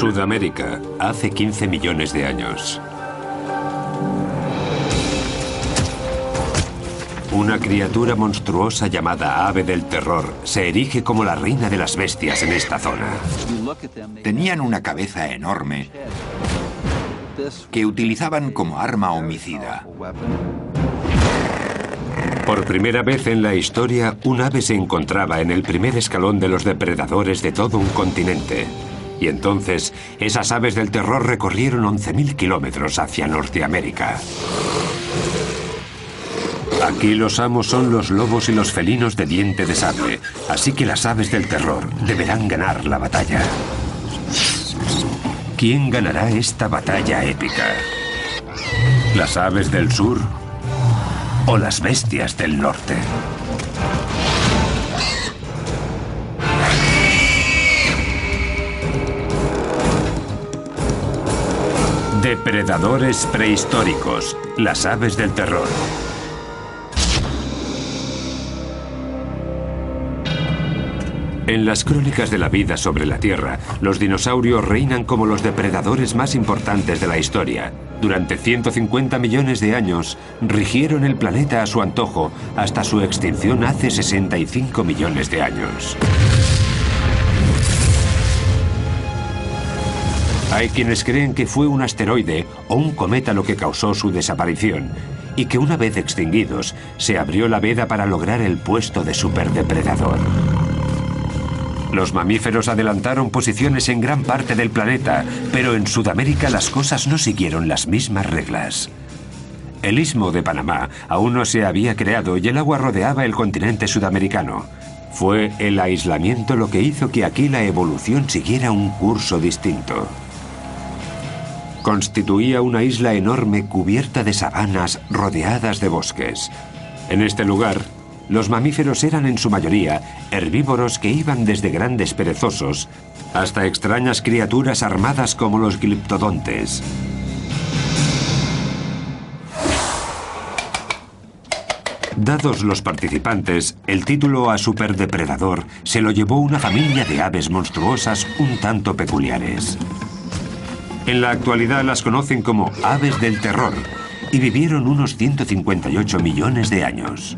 Sudamérica, hace 15 millones de años. Una criatura monstruosa llamada ave del terror se erige como la reina de las bestias en esta zona. Tenían una cabeza enorme que utilizaban como arma homicida. Por primera vez en la historia, un ave se encontraba en el primer escalón de los depredadores de todo un continente. Y entonces, esas aves del terror recorrieron 11.000 kilómetros hacia Norteamérica. Aquí los amos son los lobos y los felinos de diente de sable, así que las aves del terror deberán ganar la batalla. ¿Quién ganará esta batalla épica? ¿Las aves del sur o las bestias del norte? Depredadores prehistóricos, las aves del terror. En las crónicas de la vida sobre la Tierra, los dinosaurios reinan como los depredadores más importantes de la historia. Durante 150 millones de años, rigieron el planeta a su antojo hasta su extinción hace 65 millones de años. Hay quienes creen que fue un asteroide o un cometa lo que causó su desaparición, y que una vez extinguidos, se abrió la veda para lograr el puesto de superdepredador. Los mamíferos adelantaron posiciones en gran parte del planeta, pero en Sudamérica las cosas no siguieron las mismas reglas. El Istmo de Panamá aún no se había creado y el agua rodeaba el continente sudamericano. Fue el aislamiento lo que hizo que aquí la evolución siguiera un curso distinto. Constituía una isla enorme cubierta de sabanas rodeadas de bosques. En este lugar, los mamíferos eran en su mayoría herbívoros que iban desde grandes perezosos hasta extrañas criaturas armadas como los gliptodontes. Dados los participantes, el título a superdepredador se lo llevó una familia de aves monstruosas un tanto peculiares. En la actualidad las conocen como aves del terror y vivieron unos 158 millones de años.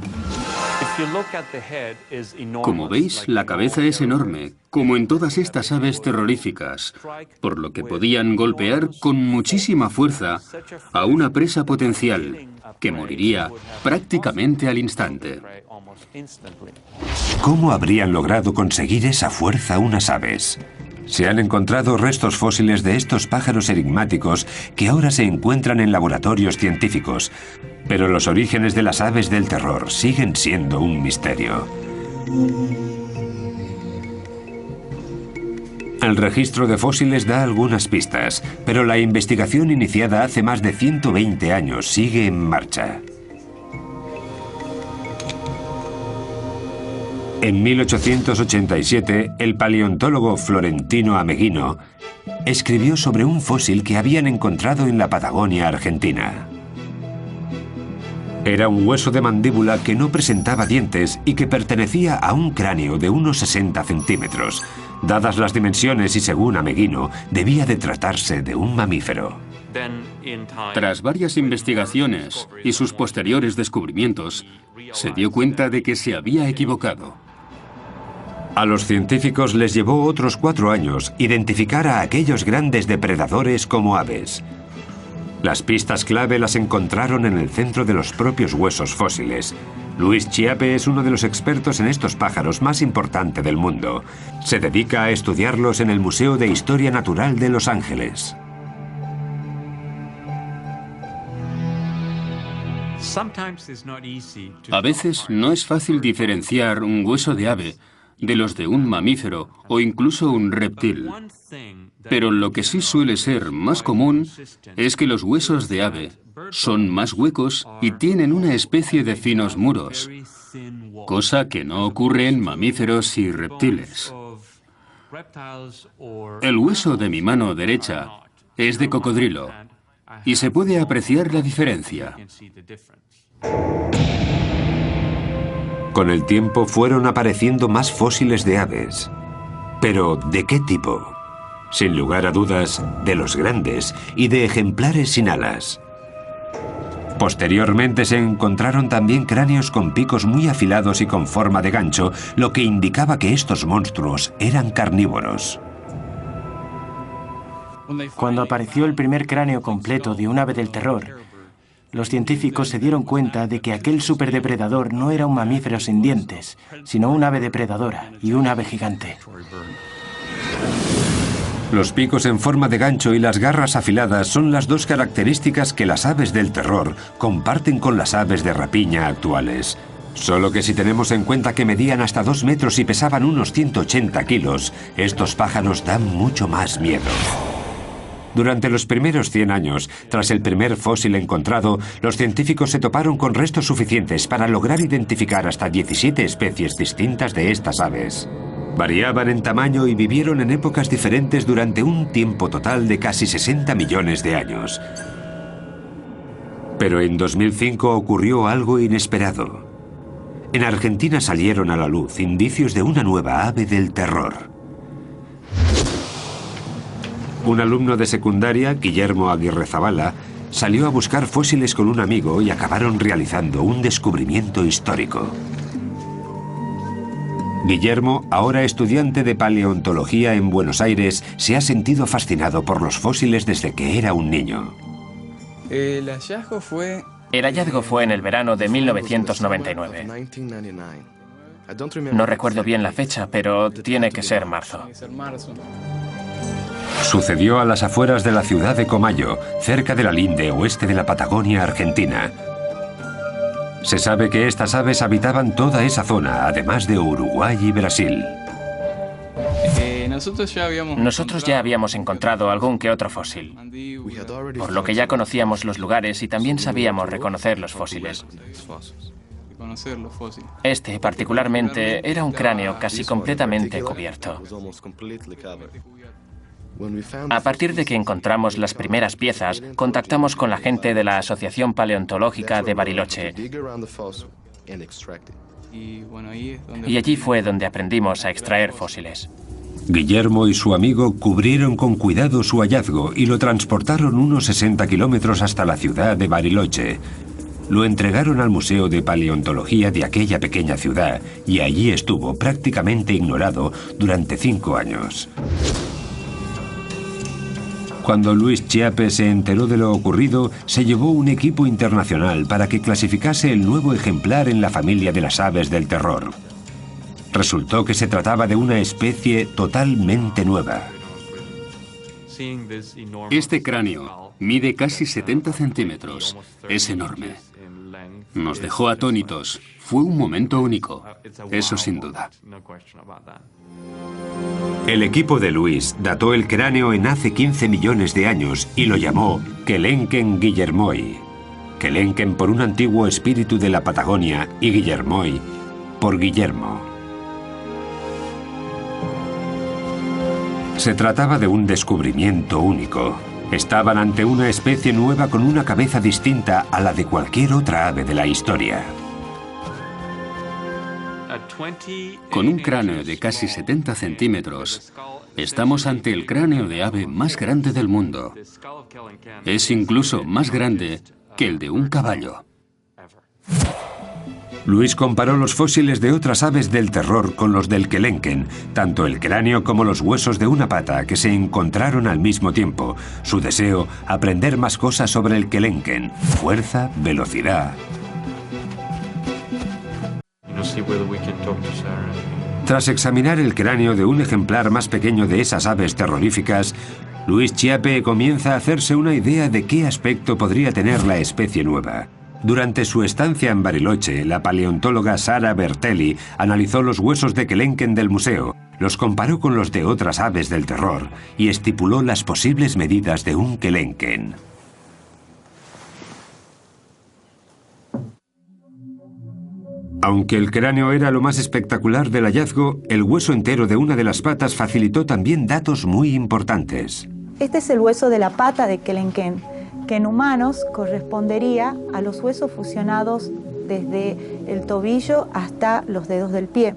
Como veis, la cabeza es enorme, como en todas estas aves terroríficas, por lo que podían golpear con muchísima fuerza a una presa potencial, que moriría prácticamente al instante. ¿Cómo habrían logrado conseguir esa fuerza unas aves? Se han encontrado restos fósiles de estos pájaros enigmáticos que ahora se encuentran en laboratorios científicos, pero los orígenes de las aves del terror siguen siendo un misterio. El registro de fósiles da algunas pistas, pero la investigación iniciada hace más de 120 años sigue en marcha. En 1887, el paleontólogo Florentino Ameghino escribió sobre un fósil que habían encontrado en la Patagonia argentina. Era un hueso de mandíbula que no presentaba dientes y que pertenecía a un cráneo de unos 60 centímetros. Dadas las dimensiones y según Ameghino, debía de tratarse de un mamífero. Tras varias investigaciones y sus posteriores descubrimientos, se dio cuenta de que se había equivocado. A los científicos les llevó otros 4 años identificar a aquellos grandes depredadores como aves. Las pistas clave las encontraron en el centro de los propios huesos fósiles. Luis Chiappe es uno de los expertos en estos pájaros más importante del mundo. Se dedica a estudiarlos en el Museo de Historia Natural de Los Ángeles. A veces no es fácil diferenciar un hueso de ave de los de un mamífero o incluso un reptil. Pero lo que sí suele ser más común es que los huesos de ave son más huecos y tienen una especie de finos muros, cosa que no ocurre en mamíferos y reptiles. El hueso de mi mano derecha es de cocodrilo y se puede apreciar la diferencia. Con el tiempo fueron apareciendo más fósiles de aves. Pero, ¿de qué tipo? Sin lugar a dudas, de los grandes y de ejemplares sin alas. Posteriormente se encontraron también cráneos con picos muy afilados y con forma de gancho, lo que indicaba que estos monstruos eran carnívoros. Cuando apareció el primer cráneo completo de un ave del terror, los científicos se dieron cuenta de que aquel superdepredador no era un mamífero sin dientes, sino un ave depredadora y un ave gigante. Los picos en forma de gancho y las garras afiladas son las dos características que las aves del terror comparten con las aves de rapiña actuales. Solo que si tenemos en cuenta que medían hasta 2 metros y pesaban unos 180 kilos, estos pájaros dan mucho más miedo. Durante los primeros 100 años, tras el primer fósil encontrado, los científicos se toparon con restos suficientes para lograr identificar hasta 17 especies distintas de estas aves. Variaban en tamaño y vivieron en épocas diferentes durante un tiempo total de casi 60 millones de años. Pero en 2005 ocurrió algo inesperado. En Argentina salieron a la luz indicios de una nueva ave del terror. Un alumno de secundaria, Guillermo Aguirrezabala, salió a buscar fósiles con un amigo y acabaron realizando un descubrimiento histórico. Guillermo, ahora estudiante de paleontología en Buenos Aires, se ha sentido fascinado por los fósiles desde que era un niño. El hallazgo fue en el verano de 1999. No recuerdo bien la fecha, pero tiene que ser marzo. Sucedió a las afueras de la ciudad de Comayo, cerca de la linde oeste de la Patagonia Argentina. Se sabe que estas aves habitaban toda esa zona, además de Uruguay y Brasil. Nosotros ya habíamos encontrado algún que otro fósil, por lo que ya conocíamos los lugares y también sabíamos reconocer los fósiles. Este, particularmente, era un cráneo casi completamente cubierto. A partir de que encontramos las primeras piezas, contactamos con la gente de la Asociación Paleontológica de Bariloche. Y allí fue donde aprendimos a extraer fósiles. Guillermo y su amigo cubrieron con cuidado su hallazgo y lo transportaron unos 60 kilómetros hasta la ciudad de Bariloche. Lo entregaron al Museo de Paleontología de aquella pequeña ciudad y allí estuvo prácticamente ignorado durante 5 años. Cuando Luis Chiappe se enteró de lo ocurrido, se llevó un equipo internacional para que clasificase el nuevo ejemplar en la familia de las aves del terror. Resultó que se trataba de una especie totalmente nueva. Este cráneo mide casi 70 centímetros. Es enorme. Nos dejó atónitos. Fue un momento único. Eso sin duda. El equipo de Luis dató el cráneo en hace 15 millones de años y lo llamó Kelenken guillermoi. Kelenken por un antiguo espíritu de la Patagonia y Guillermoi por Guillermo. Se trataba de un descubrimiento único. Estaban ante una especie nueva con una cabeza distinta a la de cualquier otra ave de la historia. Con un cráneo de casi 70 centímetros, estamos ante el cráneo de ave más grande del mundo. Es incluso más grande que el de un caballo. Luis comparó los fósiles de otras aves del terror con los del Kelenken, tanto el cráneo como los huesos de una pata que se encontraron al mismo tiempo. Su deseo, aprender más cosas sobre el Kelenken, fuerza, velocidad. Tras examinar el cráneo de un ejemplar más pequeño de esas aves terroríficas, Luis Chiappe comienza a hacerse una idea de qué aspecto podría tener la especie nueva. Durante su estancia en Bariloche, la paleontóloga Sara Bertelli analizó los huesos de Kelenken del museo, los comparó con los de otras aves del terror y estipuló las posibles medidas de un Kelenken. Aunque el cráneo era lo más espectacular del hallazgo, el hueso entero de una de las patas facilitó también datos muy importantes. Este es el hueso de la pata de Kelenken, que en humanos correspondería a los huesos fusionados desde el tobillo hasta los dedos del pie.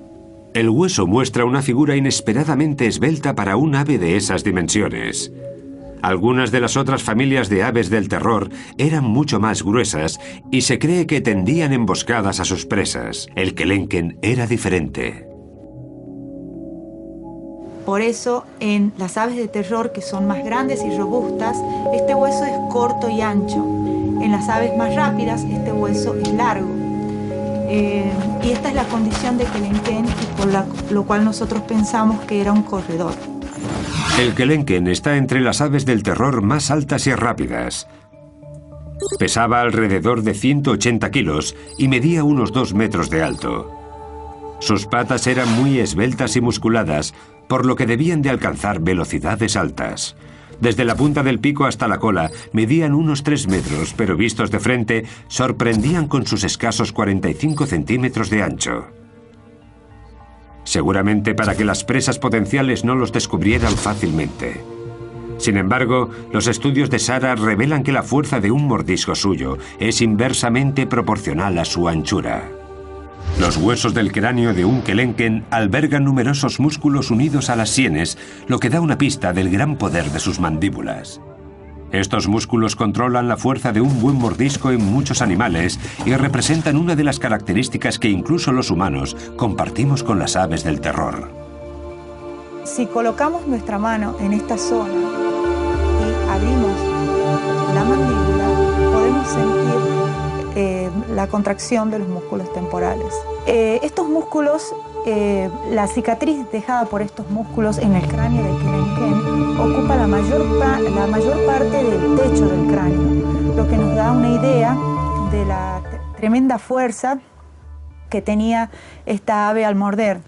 El hueso muestra una figura inesperadamente esbelta para un ave de esas dimensiones. Algunas de las otras familias de aves del terror eran mucho más gruesas y se cree que tendían emboscadas a sus presas. El kelenken era diferente. Por eso, en las aves de terror, que son más grandes y robustas, este hueso es corto y ancho. En las aves más rápidas, este hueso es largo. Y esta es la condición de kelenken, por lo cual nosotros pensamos que era un corredor. El kelenken está entre las aves del terror más altas y rápidas. Pesaba alrededor de 180 kilos y medía unos 2 metros de alto. Sus patas eran muy esbeltas y musculadas, por lo que debían de alcanzar velocidades altas. Desde la punta del pico hasta la cola medían unos 3 metros, pero vistos de frente sorprendían con sus escasos 45 centímetros de ancho. Seguramente para que las presas potenciales no los descubrieran fácilmente. Sin embargo, los estudios de Sarah revelan que la fuerza de un mordisco suyo es inversamente proporcional a su anchura. Los huesos del cráneo de un kelenken albergan numerosos músculos unidos a las sienes, lo que da una pista del gran poder de sus mandíbulas. Estos músculos controlan la fuerza de un buen mordisco en muchos animales y representan una de las características que incluso los humanos compartimos con las aves del terror. Si colocamos nuestra mano en esta zona y abrimos la mandíbula, podemos sentir la contracción de los músculos temporales. Estos músculos, la cicatriz dejada por estos músculos en el cráneo del kelenken ocupa la mayor parte del techo del cráneo, lo que nos da una idea de la tremenda fuerza que tenía esta ave al morder.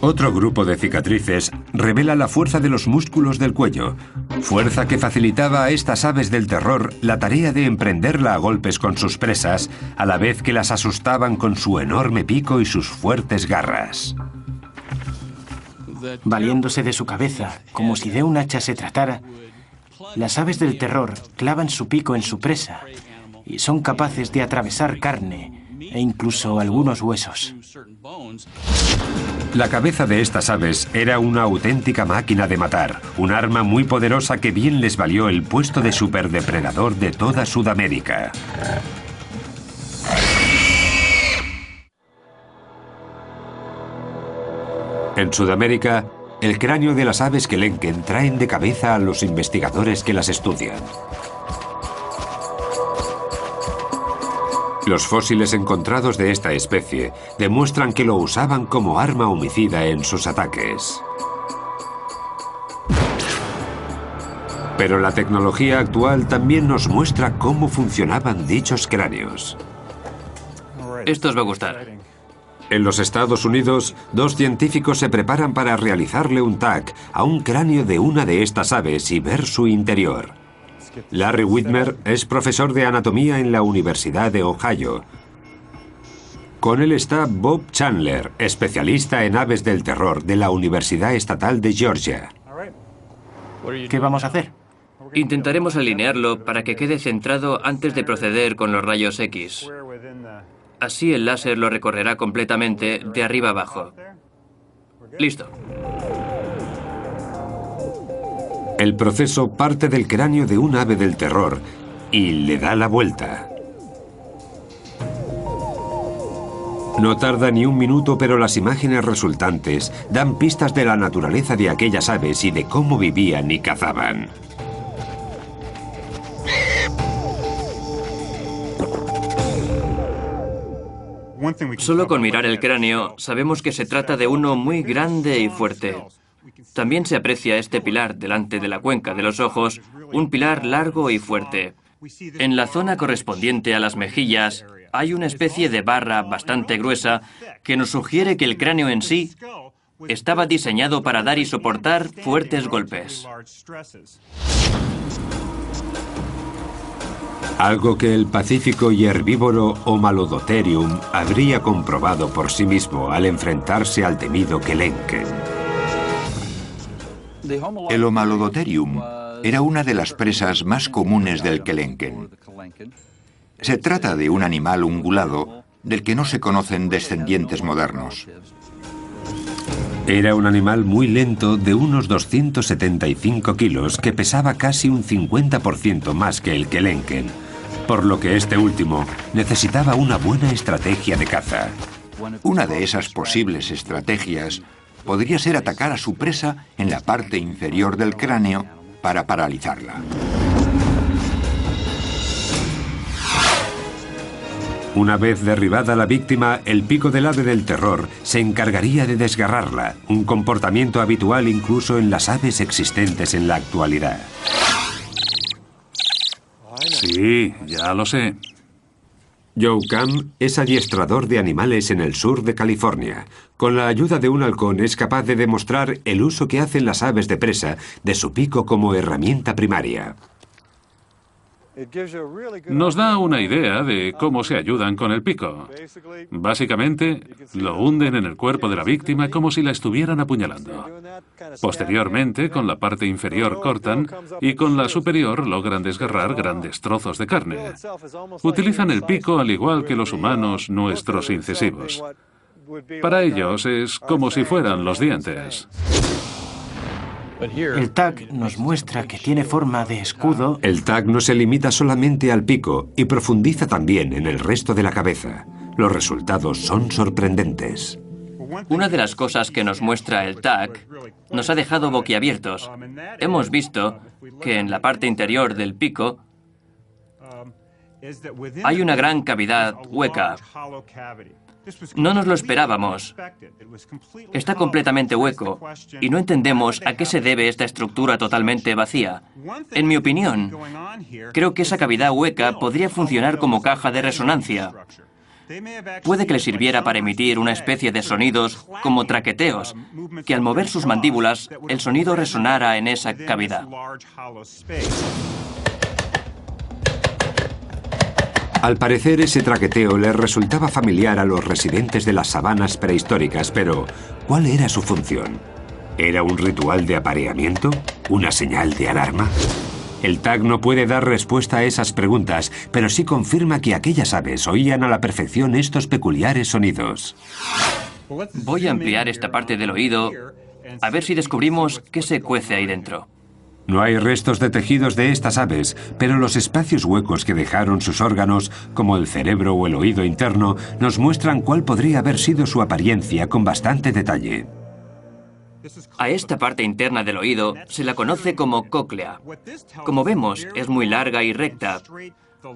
Otro grupo de cicatrices revela la fuerza de los músculos del cuello, fuerza que facilitaba a estas aves del terror la tarea de emprenderla a golpes con sus presas, a la vez que las asustaban con su enorme pico y sus fuertes garras. Valiéndose de su cabeza, como si de un hacha se tratara, las aves del terror clavan su pico en su presa y son capaces de atravesar carne e incluso algunos huesos. La cabeza de estas aves era una auténtica máquina de matar, un arma muy poderosa que bien les valió el puesto de superdepredador de toda Sudamérica. En Sudamérica, el cráneo de las aves kelenken traen de cabeza a los investigadores que las estudian. Los fósiles encontrados de esta especie demuestran que lo usaban como arma homicida en sus ataques. Pero la tecnología actual también nos muestra cómo funcionaban dichos cráneos. Esto os va a gustar. En los Estados Unidos, 2 científicos se preparan para realizarle un TAC a un cráneo de una de estas aves y ver su interior. Larry Whitmer es profesor de anatomía en la Universidad de Ohio. Con él está Bob Chandler, especialista en aves del terror de la Universidad Estatal de Georgia. ¿Qué vamos a hacer? Intentaremos alinearlo para que quede centrado antes de proceder con los rayos X. Así el láser lo recorrerá completamente de arriba abajo. Listo. El proceso parte del cráneo de un ave del terror y le da la vuelta. No tarda ni un minuto, pero las imágenes resultantes dan pistas de la naturaleza de aquellas aves y de cómo vivían y cazaban. Solo con mirar el cráneo sabemos que se trata de uno muy grande y fuerte. También se aprecia este pilar delante de la cuenca de los ojos, un pilar largo y fuerte. En la zona correspondiente a las mejillas hay una especie de barra bastante gruesa que nos sugiere que el cráneo en sí estaba diseñado para dar y soportar fuertes golpes. Algo que el pacífico y herbívoro Homalodotherium habría comprobado por sí mismo al enfrentarse al temido kelenken. El Homalodotherium era una de las presas más comunes del kelenken. Se trata de un animal ungulado del que no se conocen descendientes modernos. Era un animal muy lento de unos 275 kilos que pesaba casi un 50% más que el kelenken, por lo que este último necesitaba una buena estrategia de caza. Una de esas posibles estrategias podría ser atacar a su presa en la parte inferior del cráneo para paralizarla. Una vez derribada la víctima, el pico del ave del terror se encargaría de desgarrarla, un comportamiento habitual incluso en las aves existentes en la actualidad. Sí, ya lo sé. Joe Cam es adiestrador de animales en el sur de California. Con la ayuda de un halcón es capaz de demostrar el uso que hacen las aves de presa de su pico como herramienta primaria. Nos da una idea de cómo se ayudan con el pico. Básicamente, lo hunden en el cuerpo de la víctima como si la estuvieran apuñalando. Posteriormente, con la parte inferior cortan y con la superior logran desgarrar grandes trozos de carne. Utilizan el pico al igual que los humanos nuestros incisivos. Para ellos es como si fueran los dientes. El tag nos muestra que tiene forma de escudo. El tag no se limita solamente al pico y profundiza también en el resto de la cabeza. Los resultados son sorprendentes. Una de las cosas que nos muestra el tag nos ha dejado boquiabiertos. Hemos visto que en la parte interior del pico hay una gran cavidad hueca. No nos lo esperábamos. Está completamente hueco y no entendemos a qué se debe esta estructura totalmente vacía. En mi opinión, creo que esa cavidad hueca podría funcionar como caja de resonancia. Puede que le sirviera para emitir una especie de sonidos como traqueteos, que al mover sus mandíbulas, el sonido resonara en esa cavidad. Al parecer, ese traqueteo les resultaba familiar a los residentes de las sabanas prehistóricas, pero ¿cuál era su función? ¿Era un ritual de apareamiento? ¿Una señal de alarma? El tag no puede dar respuesta a esas preguntas, pero sí confirma que aquellas aves oían a la perfección estos peculiares sonidos. Voy a ampliar esta parte del oído a ver si descubrimos qué se cuece ahí dentro. No hay restos de tejidos de estas aves, pero los espacios huecos que dejaron sus órganos, como el cerebro o el oído interno, nos muestran cuál podría haber sido su apariencia con bastante detalle. A esta parte interna del oído se la conoce como cóclea. Como vemos, es muy larga y recta.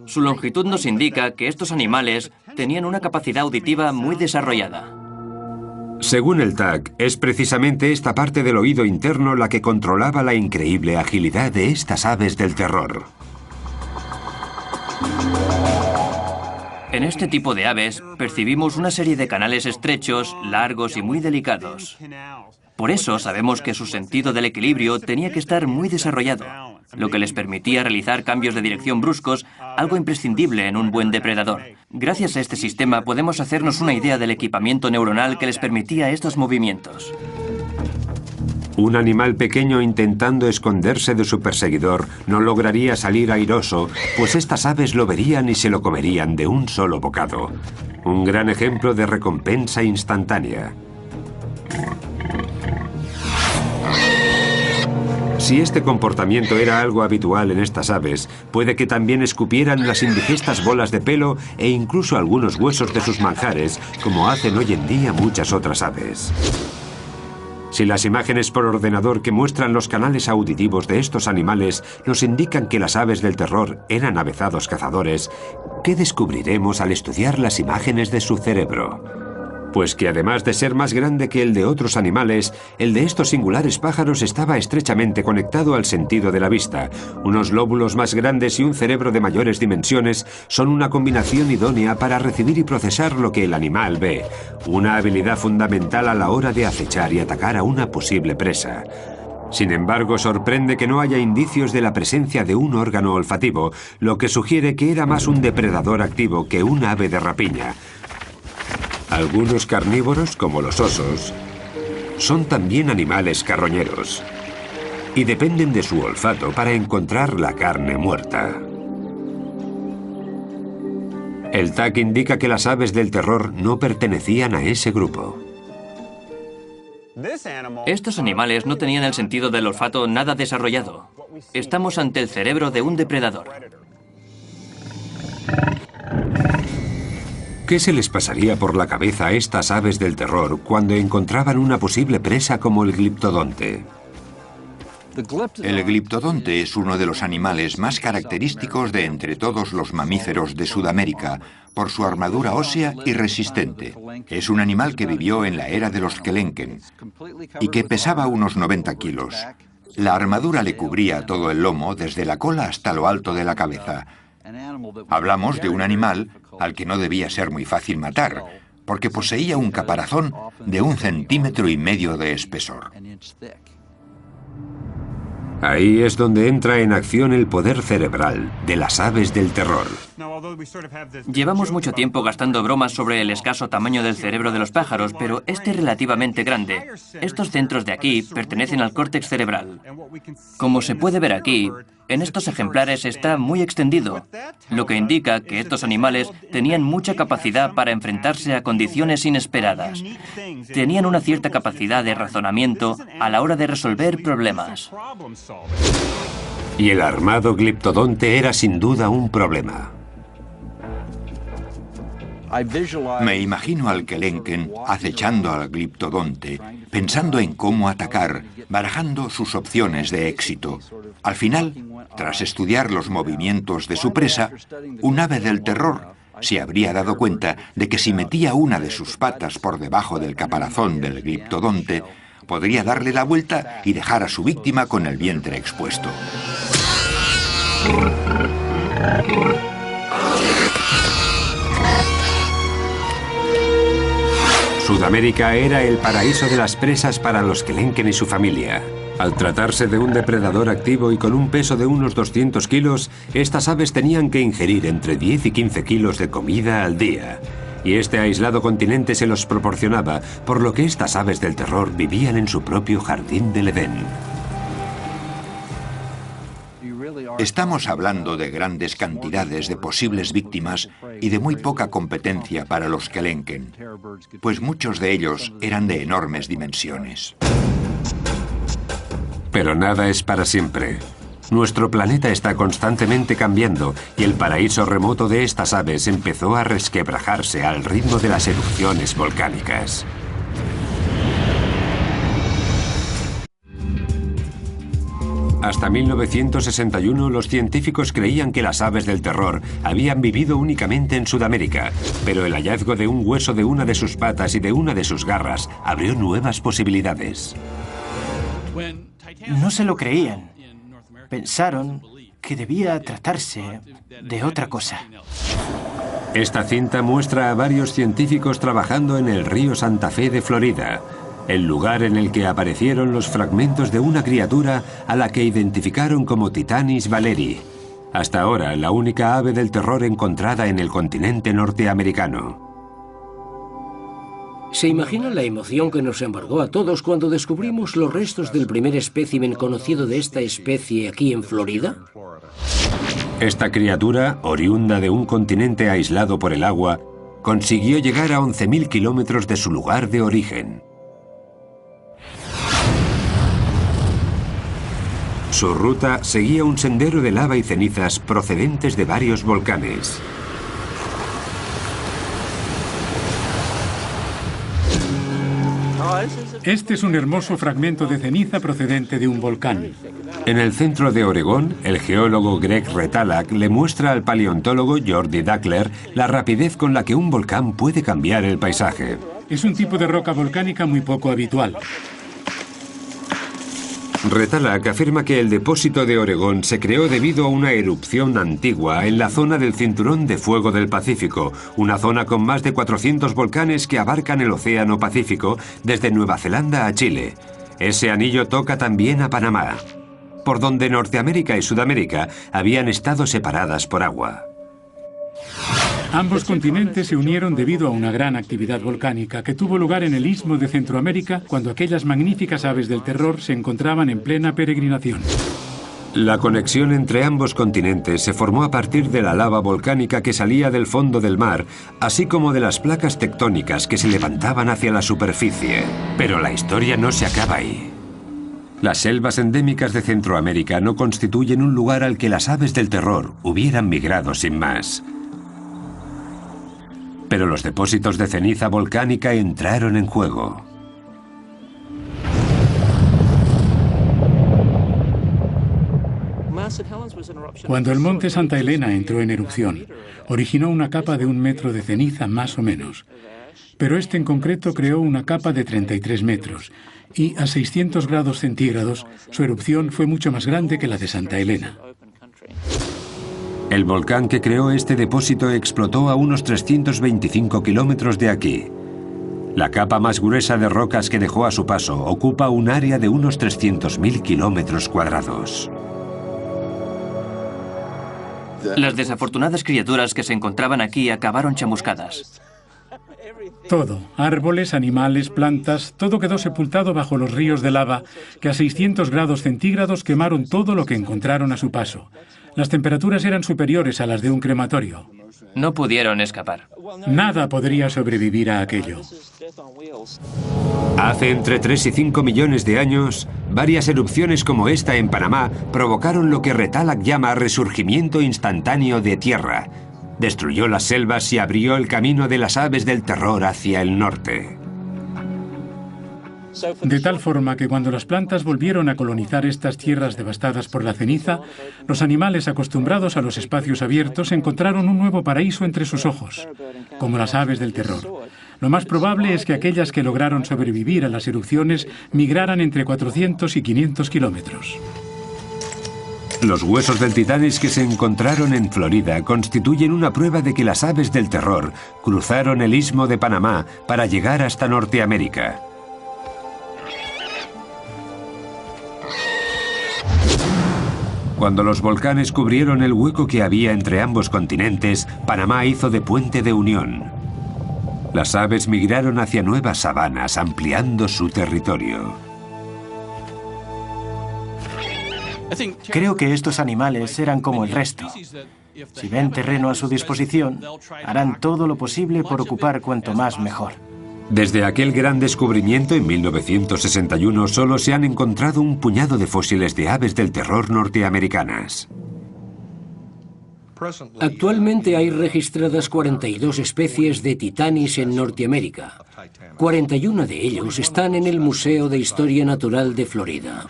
Su longitud nos indica que estos animales tenían una capacidad auditiva muy desarrollada. Según el tag, es precisamente esta parte del oído interno la que controlaba la increíble agilidad de estas aves del terror. En este tipo de aves percibimos una serie de canales estrechos, largos y muy delicados. Por eso sabemos que su sentido del equilibrio tenía que estar muy desarrollado, lo que les permitía realizar cambios de dirección bruscos, algo imprescindible en un buen depredador. Gracias a este sistema podemos hacernos una idea del equipamiento neuronal que les permitía estos movimientos. Un animal pequeño intentando esconderse de su perseguidor no lograría salir airoso, pues estas aves lo verían y se lo comerían de un solo bocado. Un gran ejemplo de recompensa instantánea. Si este comportamiento era algo habitual en estas aves, puede que también escupieran las indigestas bolas de pelo e incluso algunos huesos de sus manjares, como hacen hoy en día muchas otras aves. Si las imágenes por ordenador que muestran los canales auditivos de estos animales nos indican que las aves del terror eran avezados cazadores, ¿qué descubriremos al estudiar las imágenes de su cerebro? Pues que además de ser más grande que el de otros animales, el de estos singulares pájaros estaba estrechamente conectado al sentido de la vista. Unos lóbulos más grandes y un cerebro de mayores dimensiones son una combinación idónea para recibir y procesar lo que el animal ve, una habilidad fundamental a la hora de acechar y atacar a una posible presa. Sin embargo, sorprende que no haya indicios de la presencia de un órgano olfativo, lo que sugiere que era más un depredador activo que un ave de rapiña. Algunos carnívoros, como los osos, son también animales carroñeros y dependen de su olfato para encontrar la carne muerta. El tag indica que las aves del terror no pertenecían a ese grupo. Estos animales no tenían el sentido del olfato nada desarrollado. Estamos ante el cerebro de un depredador. ¿Qué se les pasaría por la cabeza a estas aves del terror cuando encontraban una posible presa como el gliptodonte? El gliptodonte es uno de los animales más característicos de entre todos los mamíferos de Sudamérica, por su armadura ósea y resistente. Es un animal que vivió en la era de los Kelenken y que pesaba unos 90 kilos. La armadura le cubría todo el lomo, desde la cola hasta lo alto de la cabeza. Hablamos de un animal al que no debía ser muy fácil matar, porque poseía un caparazón de 1,5 centímetros de espesor. Ahí es donde entra en acción el poder cerebral de las aves del terror. Llevamos mucho tiempo gastando bromas sobre el escaso tamaño del cerebro de los pájaros, pero este es relativamente grande. Estos centros de aquí pertenecen al córtex cerebral. Como se puede ver aquí, en estos ejemplares está muy extendido, lo que indica que estos animales tenían mucha capacidad para enfrentarse a condiciones inesperadas. Tenían una cierta capacidad de razonamiento a la hora de resolver problemas. Y el armado gliptodonte era sin duda un problema. Me imagino al Kelenken acechando al gliptodonte, pensando en cómo atacar, barajando sus opciones de éxito. Al final, tras estudiar los movimientos de su presa, un ave del terror se habría dado cuenta de que si metía una de sus patas por debajo del caparazón del gliptodonte, podría darle la vuelta y dejar a su víctima con el vientre expuesto. Sudamérica era el paraíso de las presas para los Kelenken y su familia. Al tratarse de un depredador activo y con un peso de unos 200 kilos, estas aves tenían que ingerir entre 10 y 15 kilos de comida al día. Y este aislado continente se los proporcionaba, por lo que estas aves del terror vivían en su propio jardín del Edén. Estamos hablando de grandes cantidades de posibles víctimas y de muy poca competencia para los Kelenken, pues muchos de ellos eran de enormes dimensiones. Pero nada es para siempre. Nuestro planeta está constantemente cambiando y el paraíso remoto de estas aves empezó a resquebrajarse al ritmo de las erupciones volcánicas. Hasta 1961 los científicos creían que las aves del terror habían vivido únicamente en Sudamérica, pero el hallazgo de un hueso de una de sus patas y de una de sus garras abrió nuevas posibilidades. No se lo creían. Pensaron que debía tratarse de otra cosa. Esta cinta muestra a varios científicos trabajando en el río Santa Fe de Florida, el lugar en el que aparecieron los fragmentos de una criatura a la que identificaron como Titanis valeri, hasta ahora la única ave del terror encontrada en el continente norteamericano. ¿Se imagina la emoción que nos embargó a todos cuando descubrimos los restos del primer espécimen conocido de esta especie aquí en Florida? Esta criatura, oriunda de un continente aislado por el agua, consiguió llegar a 11.000 kilómetros de su lugar de origen. Su ruta seguía un sendero de lava y cenizas procedentes de varios volcanes. Este es un hermoso fragmento de ceniza procedente de un volcán. En el centro de Oregón, el geólogo Greg Retalak le muestra al paleontólogo Jordi Dackler la rapidez con la que un volcán puede cambiar el paisaje. Es un tipo de roca volcánica muy poco habitual. Retalak afirma que el depósito de Oregón se creó debido a una erupción antigua en la zona del Cinturón de Fuego del Pacífico, una zona con más de 400 volcanes que abarcan el Océano Pacífico desde Nueva Zelanda a Chile. Ese anillo toca también a Panamá, por donde Norteamérica y Sudamérica habían estado separadas por agua. Ambos continentes se unieron debido a una gran actividad volcánica que tuvo lugar en el Istmo de Centroamérica cuando aquellas magníficas aves del terror se encontraban en plena peregrinación. La conexión entre ambos continentes se formó a partir de la lava volcánica que salía del fondo del mar, así como de las placas tectónicas que se levantaban hacia la superficie. Pero la historia no se acaba ahí. Las selvas endémicas de Centroamérica no constituyen un lugar al que las aves del terror hubieran migrado sin más. Pero los depósitos de ceniza volcánica entraron en juego. Cuando el monte Santa Elena entró en erupción, originó una capa de 1 metro de ceniza más o menos. Pero este en concreto creó una capa de 33 metros, y a 600 grados centígrados su erupción fue mucho más grande que la de Santa Elena. El volcán que creó este depósito explotó a unos 325 kilómetros de aquí. La capa más gruesa de rocas que dejó a su paso ocupa un área de unos 300.000 kilómetros cuadrados. Las desafortunadas criaturas que se encontraban aquí acabaron chamuscadas. Todo, árboles, animales, plantas, todo quedó sepultado bajo los ríos de lava que a 600 grados centígrados quemaron todo lo que encontraron a su paso. Las temperaturas eran superiores a las de un crematorio. No pudieron escapar. Nada podría sobrevivir a aquello. Hace entre 3 y 5 millones de años, varias erupciones como esta en Panamá provocaron lo que Retalhak llama resurgimiento instantáneo de tierra. Destruyó las selvas y abrió el camino de las aves del terror hacia el norte. De tal forma que cuando las plantas volvieron a colonizar estas tierras devastadas por la ceniza, los animales acostumbrados a los espacios abiertos encontraron un nuevo paraíso entre sus ojos, como las aves del terror. Lo más probable es que aquellas que lograron sobrevivir a las erupciones migraran entre 400 y 500 kilómetros. Los huesos del Titanic que se encontraron en Florida constituyen una prueba de que las aves del terror cruzaron el istmo de Panamá para llegar hasta Norteamérica. Cuando los volcanes cubrieron el hueco que había entre ambos continentes, Panamá hizo de puente de unión. Las aves migraron hacia nuevas sabanas, ampliando su territorio. Creo que estos animales eran como el resto. Si ven terreno a su disposición, harán todo lo posible por ocupar cuanto más mejor. Desde aquel gran descubrimiento en 1961 solo se han encontrado un puñado de fósiles de aves del terror norteamericanas. Actualmente hay registradas 42 especies de titanis en Norteamérica. 41 de ellos están en el Museo de Historia Natural de Florida.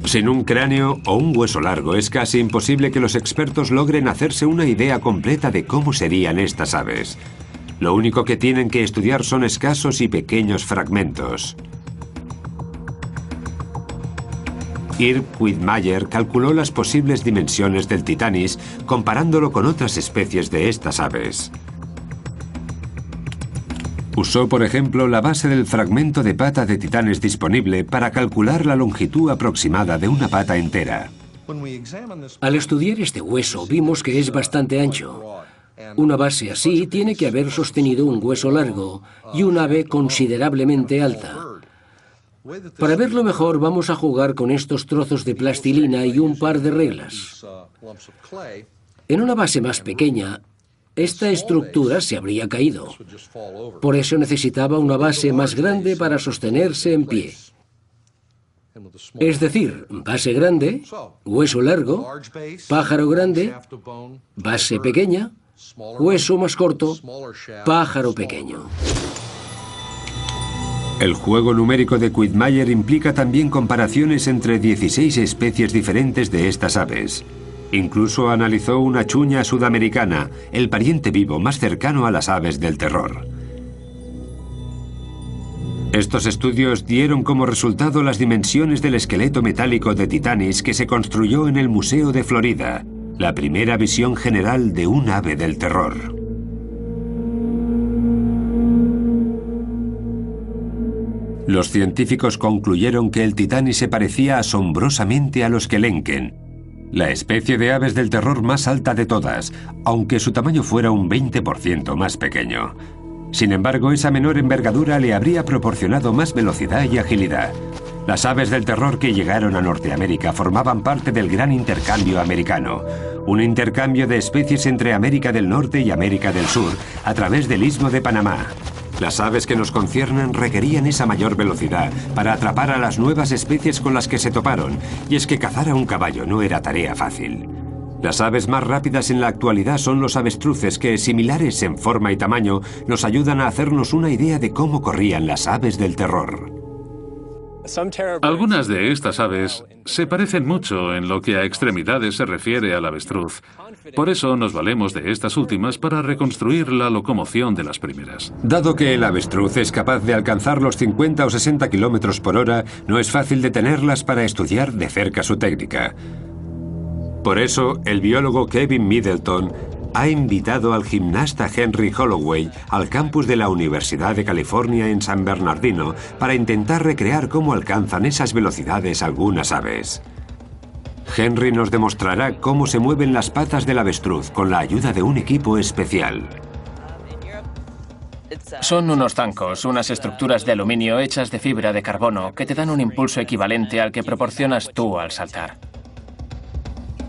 Sin un cráneo o un hueso largo es casi imposible que los expertos logren hacerse una idea completa de cómo serían estas aves. Lo único que tienen que estudiar son escasos y pequeños fragmentos. Irv Quittmeyer calculó las posibles dimensiones del Titanis comparándolo con otras especies de estas aves. Usó, por ejemplo, la base del fragmento de pata de titanes disponible para calcular la longitud aproximada de una pata entera. Al estudiar este hueso vimos que es bastante ancho. Una base así tiene que haber sostenido un hueso largo y un ave considerablemente alta. Para verlo mejor vamos a jugar con estos trozos de plastilina y un par de reglas. En una base más pequeña, esta estructura se habría caído. Por eso necesitaba una base más grande para sostenerse en pie. Es decir, base grande, hueso largo, pájaro grande, base pequeña, hueso más corto, pájaro pequeño. El juego numérico de Quittmeyer implica también comparaciones entre 16 especies diferentes de estas aves. Incluso analizó una chuña sudamericana, el pariente vivo más cercano a las aves del terror. Estos estudios dieron como resultado las dimensiones del esqueleto metálico de Titanis que se construyó en el Museo de Florida, la primera visión general de un ave del terror. Los científicos concluyeron que el Titanis se parecía asombrosamente a los Kelenken, la especie de aves del terror más alta de todas, aunque su tamaño fuera un 20% más pequeño. Sin embargo, esa menor envergadura le habría proporcionado más velocidad y agilidad. Las aves del terror que llegaron a Norteamérica formaban parte del gran intercambio americano, un intercambio de especies entre América del Norte y América del Sur a través del Istmo de Panamá. Las aves que nos conciernen requerían esa mayor velocidad para atrapar a las nuevas especies con las que se toparon, y es que cazar a un caballo no era tarea fácil. Las aves más rápidas en la actualidad son los avestruces que, similares en forma y tamaño, nos ayudan a hacernos una idea de cómo corrían las aves del terror. Algunas de estas aves se parecen mucho en lo que a extremidades se refiere al avestruz. Por eso nos valemos de estas últimas para reconstruir la locomoción de las primeras. Dado que el avestruz es capaz de alcanzar los 50 o 60 kilómetros por hora, no es fácil detenerlas para estudiar de cerca su técnica. Por eso, el biólogo Kevin Middleton ha invitado al gimnasta Henry Holloway al campus de la Universidad de California en San Bernardino para intentar recrear cómo alcanzan esas velocidades algunas aves. Henry nos demostrará cómo se mueven las patas del avestruz con la ayuda de un equipo especial. Son unos zancos, unas estructuras de aluminio hechas de fibra de carbono que te dan un impulso equivalente al que proporcionas tú al saltar.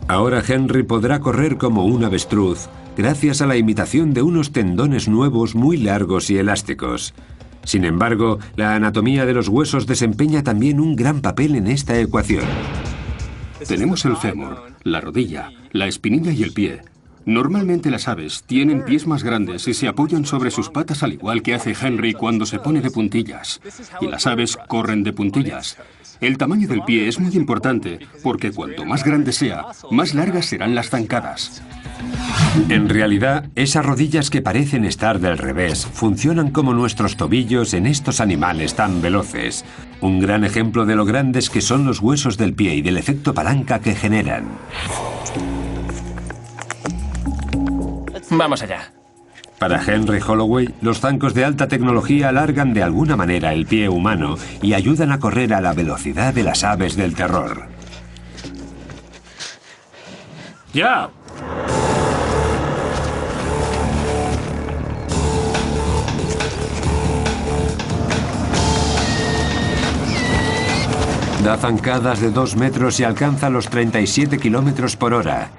Ahora Henry podrá correr como un avestruz gracias a la imitación de unos tendones nuevos muy largos y elásticos. Sin embargo, la anatomía de los huesos desempeña también un gran papel en esta ecuación. Tenemos el fémur, la rodilla, la espinilla y el pie. Normalmente las aves tienen pies más grandes y se apoyan sobre sus patas al igual que hace Henry cuando se pone de puntillas. Y las aves corren de puntillas. El tamaño del pie es muy importante porque cuanto más grande sea, más largas serán las zancadas. En realidad, esas rodillas que parecen estar del revés funcionan como nuestros tobillos en estos animales tan veloces. Un gran ejemplo de lo grandes que son los huesos del pie y del efecto palanca que generan. Vamos allá. Para Henry Holloway, los zancos de alta tecnología alargan de alguna manera el pie humano y ayudan a correr a la velocidad de las aves del terror. ¡Ya! Da zancadas de 2 metros y alcanza los 37 kilómetros por hora.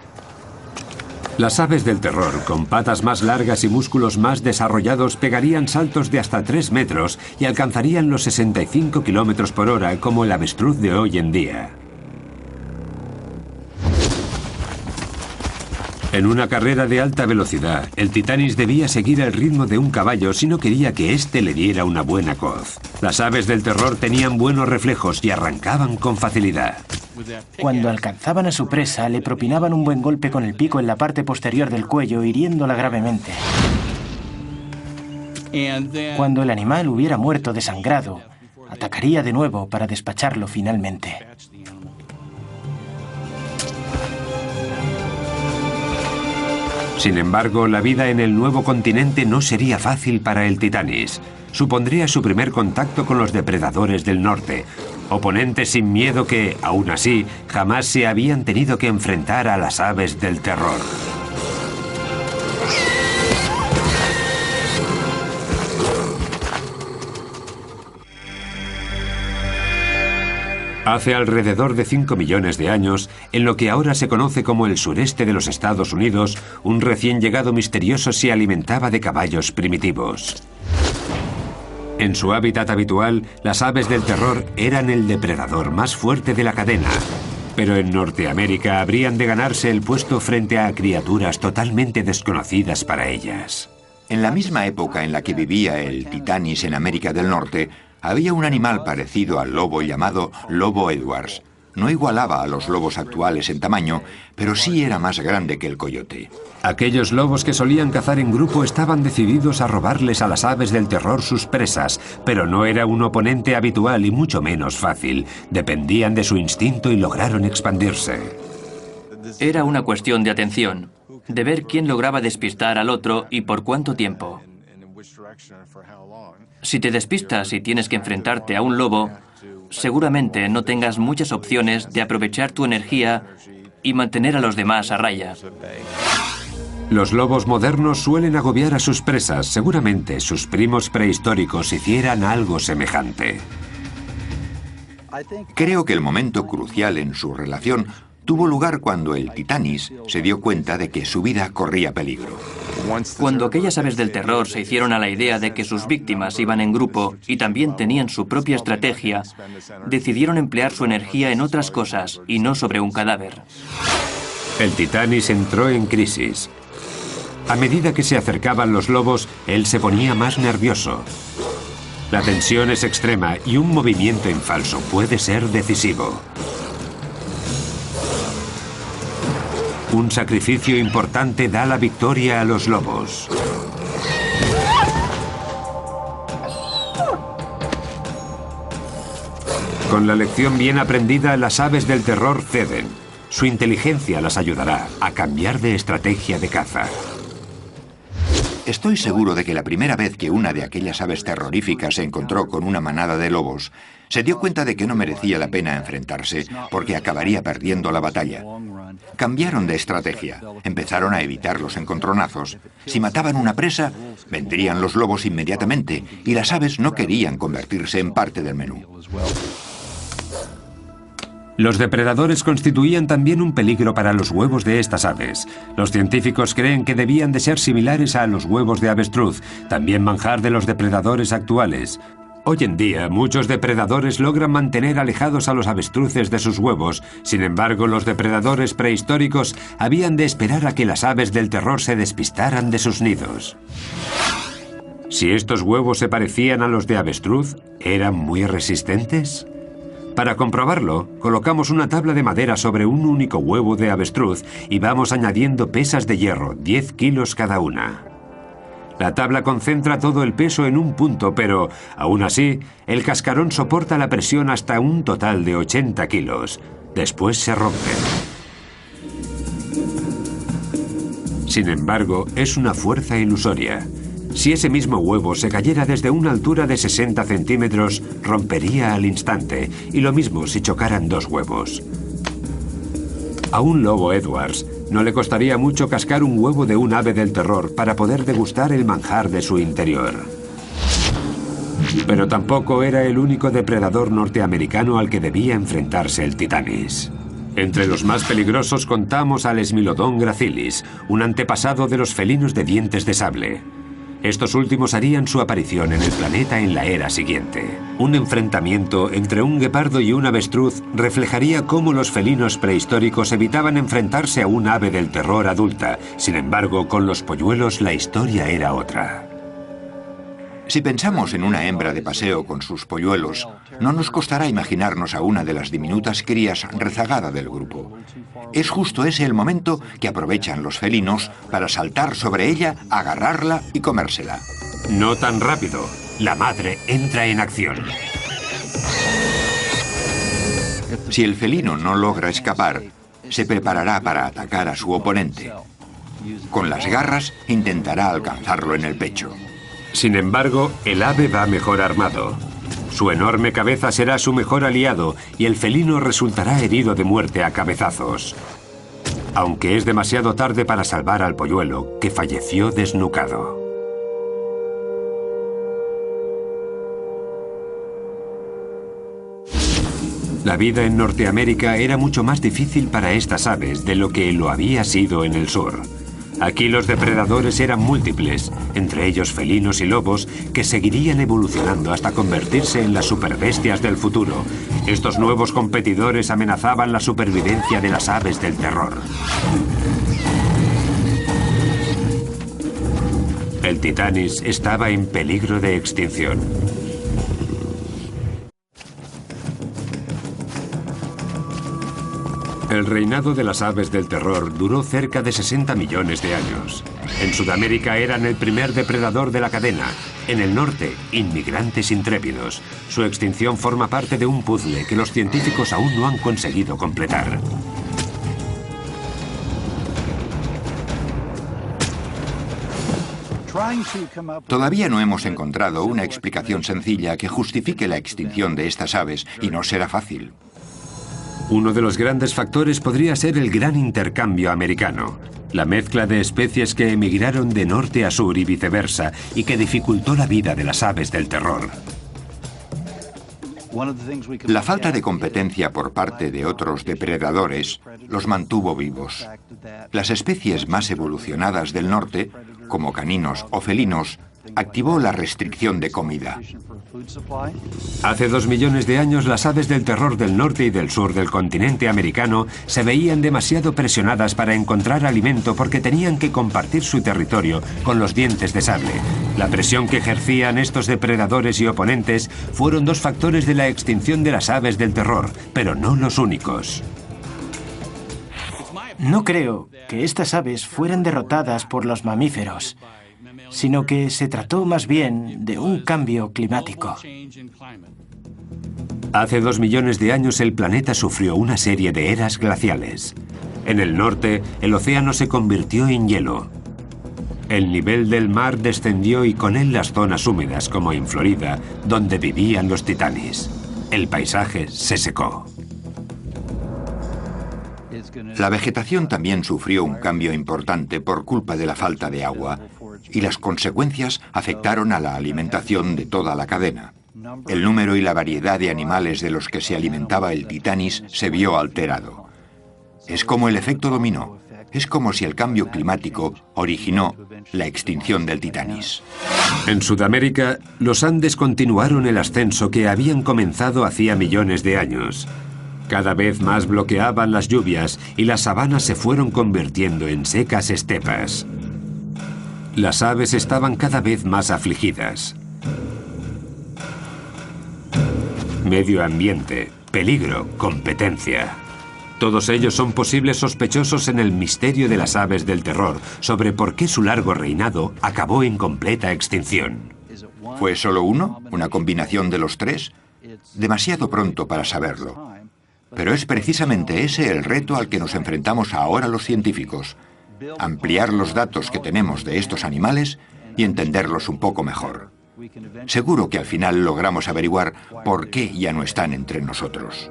Las aves del terror, con patas más largas y músculos más desarrollados, pegarían saltos de hasta 3 metros y alcanzarían los 65 kilómetros por hora como el avestruz de hoy en día. En una carrera de alta velocidad, el Titanis debía seguir el ritmo de un caballo si no quería que éste le diera una buena coz. Las aves del terror tenían buenos reflejos y arrancaban con facilidad. Cuando alcanzaban a su presa, le propinaban un buen golpe con el pico en la parte posterior del cuello, hiriéndola gravemente. Cuando el animal hubiera muerto desangrado, atacaría de nuevo para despacharlo finalmente. Sin embargo, la vida en el nuevo continente no sería fácil para el Titanis. Supondría su primer contacto con los depredadores del norte, oponentes sin miedo que, aún así, jamás se habían tenido que enfrentar a las aves del terror. Hace alrededor de 5 millones de años, en lo que ahora se conoce como el sureste de los Estados Unidos, un recién llegado misterioso se alimentaba de caballos primitivos. En su hábitat habitual, las aves del terror eran el depredador más fuerte de la cadena, pero en Norteamérica habrían de ganarse el puesto frente a criaturas totalmente desconocidas para ellas. En la misma época en la que vivía el Titanis en América del Norte, había un animal parecido al lobo llamado lobo Edwards. No igualaba a los lobos actuales en tamaño, pero sí era más grande que el coyote. Aquellos lobos que solían cazar en grupo estaban decididos a robarles a las aves del terror sus presas, pero no era un oponente habitual y mucho menos fácil. Dependían de su instinto y lograron expandirse. Era una cuestión de atención, de ver quién lograba despistar al otro y por cuánto tiempo. Si te despistas y tienes que enfrentarte a un lobo, seguramente no tengas muchas opciones de aprovechar tu energía y mantener a los demás a raya. Los lobos modernos suelen agobiar a sus presas. Seguramente sus primos prehistóricos hicieran algo semejante. Creo que el momento crucial en su relación tuvo lugar cuando el Titanis se dio cuenta de que su vida corría peligro. Cuando aquellas aves del terror se hicieron a la idea de que sus víctimas iban en grupo y también tenían su propia estrategia, decidieron emplear su energía en otras cosas y no sobre un cadáver. El Titanis entró en crisis. A medida que se acercaban los lobos, él se ponía más nervioso. La tensión es extrema y un movimiento en falso puede ser decisivo. Un sacrificio importante da la victoria a los lobos. Con la lección bien aprendida, las aves del terror ceden. Su inteligencia las ayudará a cambiar de estrategia de caza. Estoy seguro de que la primera vez que una de aquellas aves terroríficas se encontró con una manada de lobos, se dio cuenta de que no merecía la pena enfrentarse, porque acabaría perdiendo la batalla. Cambiaron de estrategia, empezaron a evitar los encontronazos. Si mataban una presa, vendrían los lobos inmediatamente, y las aves no querían convertirse en parte del menú. Los depredadores constituían también un peligro para los huevos de estas aves. Los científicos creen que debían de ser similares a los huevos de avestruz, también manjar de los depredadores actuales. Hoy en día, muchos depredadores logran mantener alejados a los avestruces de sus huevos. Sin embargo, los depredadores prehistóricos habían de esperar a que las aves del terror se despistaran de sus nidos. Si estos huevos se parecían a los de avestruz, ¿eran muy resistentes? Para comprobarlo, colocamos una tabla de madera sobre un único huevo de avestruz y vamos añadiendo pesas de hierro, 10 kilos cada una. La tabla concentra todo el peso en un punto, pero, aún así, el cascarón soporta la presión hasta un total de 80 kilos. Después se rompen. Sin embargo, es una fuerza ilusoria. Si ese mismo huevo se cayera desde una altura de 60 centímetros, rompería al instante, y lo mismo si chocaran dos huevos. A un lobo Edwards no le costaría mucho cascar un huevo de un ave del terror para poder degustar el manjar de su interior. Pero tampoco era el único depredador norteamericano al que debía enfrentarse el Titanis. Entre los más peligrosos contamos al Smilodon gracilis, un antepasado de los felinos de dientes de sable. Estos últimos harían su aparición en el planeta en la era siguiente. Un enfrentamiento entre un guepardo y un avestruz reflejaría cómo los felinos prehistóricos evitaban enfrentarse a un ave del terror adulta. Sin embargo, con los polluelos la historia era otra. Si pensamos en una hembra de paseo con sus polluelos, no nos costará imaginarnos a una de las diminutas crías rezagada del grupo. Es justo ese el momento que aprovechan los felinos para saltar sobre ella, agarrarla y comérsela. No tan rápido. La madre entra en acción. Si el felino no logra escapar, se preparará para atacar a su oponente. Con las garras intentará alcanzarlo en el pecho. Sin embargo, el ave va mejor armado. Su enorme cabeza será su mejor aliado y el felino resultará herido de muerte a cabezazos. Aunque es demasiado tarde para salvar al polluelo, que falleció desnucado. La vida en Norteamérica era mucho más difícil para estas aves de lo que lo había sido en el sur. Aquí los depredadores eran múltiples, entre ellos felinos y lobos, que seguirían evolucionando hasta convertirse en las superbestias del futuro. Estos nuevos competidores amenazaban la supervivencia de las aves del terror. El Titanis estaba en peligro de extinción. El reinado de las aves del terror duró cerca de 60 millones de años. En Sudamérica eran el primer depredador de la cadena. En el norte, inmigrantes intrépidos. Su extinción forma parte de un puzzle que los científicos aún no han conseguido completar. Todavía no hemos encontrado una explicación sencilla que justifique la extinción de estas aves, y no será fácil. Uno de los grandes factores podría ser el gran intercambio americano, la mezcla de especies que emigraron de norte a sur y viceversa y que dificultó la vida de las aves del terror. La falta de competencia por parte de otros depredadores los mantuvo vivos. Las especies más evolucionadas del norte, como caninos o felinos, activó la restricción de comida. Hace 2 millones de años, las aves del terror del norte y del sur del continente americano se veían demasiado presionadas para encontrar alimento porque tenían que compartir su territorio con los dientes de sable. La presión que ejercían estos depredadores y oponentes fueron 2 factores de la extinción de las aves del terror, pero no los únicos. No creo que estas aves fueran derrotadas por los mamíferos, sino que se trató más bien de un cambio climático. Hace 2 millones de años el planeta sufrió una serie de eras glaciales. En el norte, el océano se convirtió en hielo. El nivel del mar descendió y con él las zonas húmedas, como en Florida, donde vivían los titanis. El paisaje se secó. La vegetación también sufrió un cambio importante por culpa de la falta de agua, y las consecuencias afectaron a la alimentación de toda la cadena. El número y la variedad de animales de los que se alimentaba el titanis se vio alterado. Es como el efecto dominó. Es como si el cambio climático originó la extinción del titanis. En Sudamérica, los Andes continuaron el ascenso que habían comenzado hacía millones de años. Cada vez más bloqueaban las lluvias y las sabanas se fueron convirtiendo en secas estepas. Las aves estaban cada vez más afligidas. Medio ambiente, peligro, competencia. Todos ellos son posibles sospechosos en el misterio de las aves del terror sobre por qué su largo reinado acabó en completa extinción. ¿Fue solo uno? ¿Una combinación de los 3? Demasiado pronto para saberlo. Pero es precisamente ese el reto al que nos enfrentamos ahora los científicos. Ampliar los datos que tenemos de estos animales y entenderlos un poco mejor. Seguro que al final logramos averiguar por qué ya no están entre nosotros.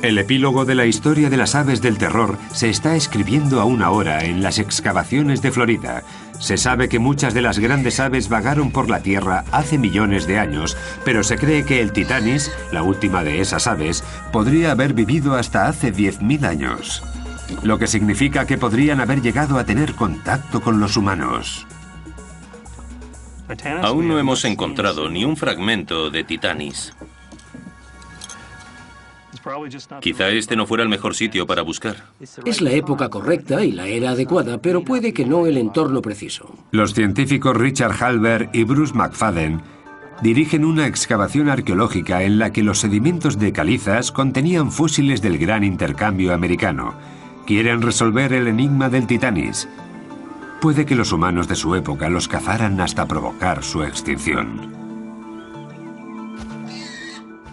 El epílogo de la historia de las aves del terror se está escribiendo aún ahora en las excavaciones de Florida. Se sabe que muchas de las grandes aves vagaron por la Tierra hace millones de años, pero se cree que el titanis, la última de esas aves, podría haber vivido hasta hace 10.000 años. Lo que significa que podrían haber llegado a tener contacto con los humanos. Aún no hemos encontrado ni un fragmento de titanis. Quizá este no fuera el mejor sitio para buscar. Es la época correcta y la era adecuada, pero puede que no el entorno preciso. Los científicos Richard Halber y Bruce McFadden dirigen una excavación arqueológica en la que los sedimentos de calizas contenían fósiles del gran intercambio americano. Quieren resolver el enigma del titanis. Puede que los humanos de su época los cazaran hasta provocar su extinción.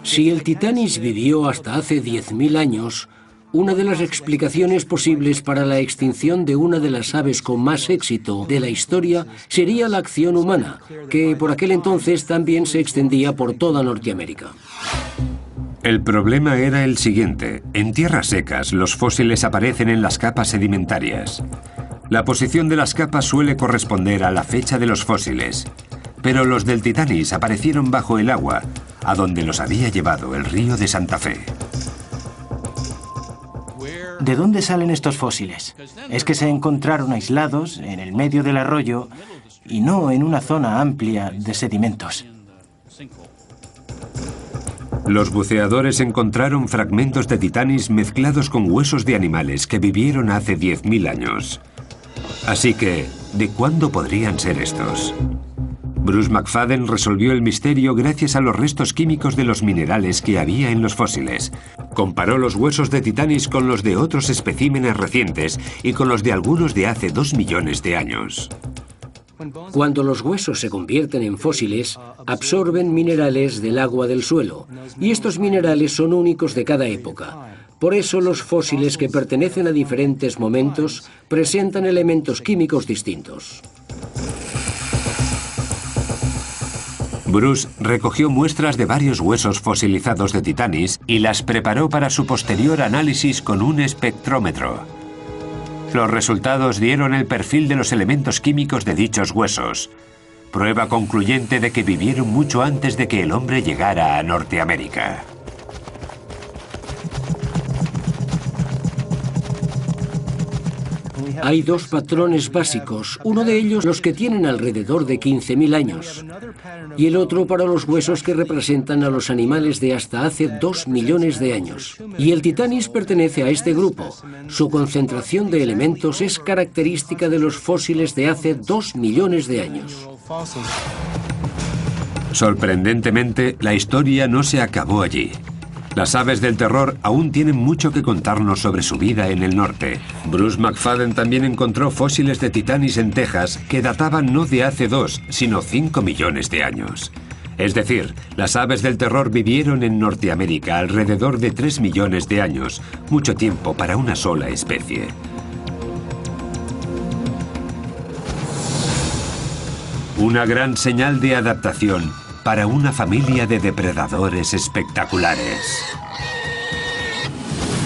Si el titanis vivió hasta hace 10.000 años, una de las explicaciones posibles para la extinción de una de las aves con más éxito de la historia sería la acción humana, que por aquel entonces también se extendía por toda Norteamérica. El problema era el siguiente. En tierras secas, los fósiles aparecen en las capas sedimentarias. La posición de las capas suele corresponder a la fecha de los fósiles. Pero los del titanis aparecieron bajo el agua, a donde los había llevado el río de Santa Fe. ¿De dónde salen estos fósiles? Es que se encontraron aislados en el medio del arroyo y no en una zona amplia de sedimentos. Los buceadores encontraron fragmentos de titanis mezclados con huesos de animales que vivieron hace 10.000 años. Así que, ¿de cuándo podrían ser estos? Bruce McFadden resolvió el misterio gracias a los restos químicos de los minerales que había en los fósiles. Comparó los huesos de titanis con los de otros especímenes recientes y con los de algunos de hace 2 millones de años. Cuando los huesos se convierten en fósiles, absorben minerales del agua del suelo, y estos minerales son únicos de cada época. Por eso los fósiles que pertenecen a diferentes momentos presentan elementos químicos distintos. Bruce recogió muestras de varios huesos fosilizados de titanis y las preparó para su posterior análisis con un espectrómetro. Los resultados dieron el perfil de los elementos químicos de dichos huesos. prueba concluyente de que vivieron mucho antes de que el hombre llegara a Norteamérica. Hay dos patrones básicos, uno de ellos los que tienen alrededor de 15.000 años y el otro para los huesos que representan a los animales de hasta hace 2 millones de años. Y el Titanis pertenece a este grupo. Su concentración de elementos es característica de los fósiles de hace 2 millones de años. Sorprendentemente, la historia no se acabó allí. Las aves del terror aún tienen mucho que contarnos sobre su vida en el norte. Bruce McFadden también encontró fósiles de Titanis en Texas que databan no de hace 2, sino 5 millones de años. Es decir, las aves del terror vivieron en Norteamérica alrededor de 3 millones de años, mucho tiempo para una sola especie. Una gran señal de adaptación para una familia de depredadores espectaculares.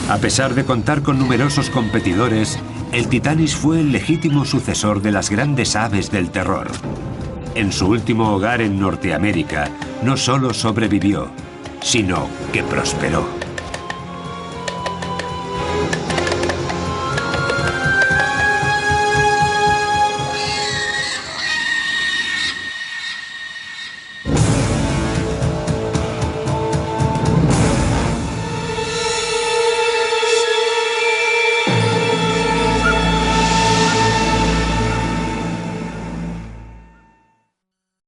A pesar de contar con numerosos competidores, el Titanis fue el legítimo sucesor de las grandes aves del terror. En su último hogar en Norteamérica, no solo sobrevivió, sino que prosperó.